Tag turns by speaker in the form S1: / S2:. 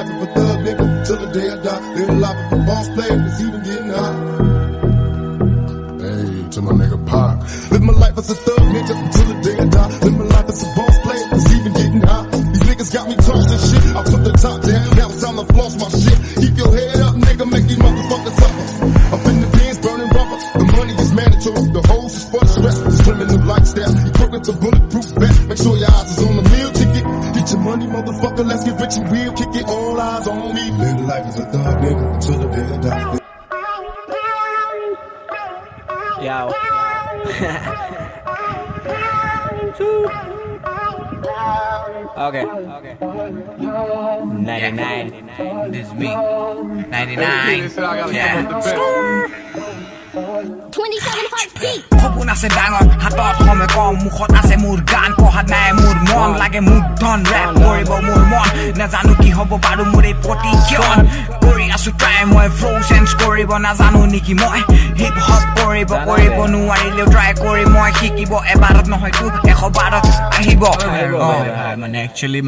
S1: life of a thug nigga till the day I die. Live the life of a boss player, it's even getting hot. Hey, to my nigga Pac. Live my life as a thug nigga till the day I die. Live my life as a boss player, it's even getting hot. These niggas got me tossing shit. I put the top down, now it's time to floss my shit. Keep your head up, nigga, make these motherfuckers suffer. Up in the bins, burning rubber. The money is mandatory. The hoes is for the stress. It's criminal lifestyle. You put with the bulletproof vest. Make sure your eyes is on the meal ticket. Get your money, motherfucker. Let's get rich and real. Kick it, all eyes on me. Live life as a thug nigga until the day I die.
S2: Yo. Okay. 99.
S3: This is me. 99. Yeah.
S4: 27 heartbeat.
S3: সপোন আছে ডাঙৰ হাতত সময় কম মুখত আছে মোৰ গান পঢ়াত নাই মোৰ মন লাগে মোক ধন ৰেপ কৰিব মোৰ মন নাজানো কি হ'ব বাৰু মোৰ এই প্ৰতিক্ষণ কৰি আছো ট্ৰাই মই ফ্লো চেঞ্জ কৰিব নাজানো নেকি মই হিপ হপ কৰিব নোৱাৰিলেও ট্ৰাই কৰি মই শিকিব এবাৰত নহয়তো 100 বাৰত আহিব মানে একচুৱেলি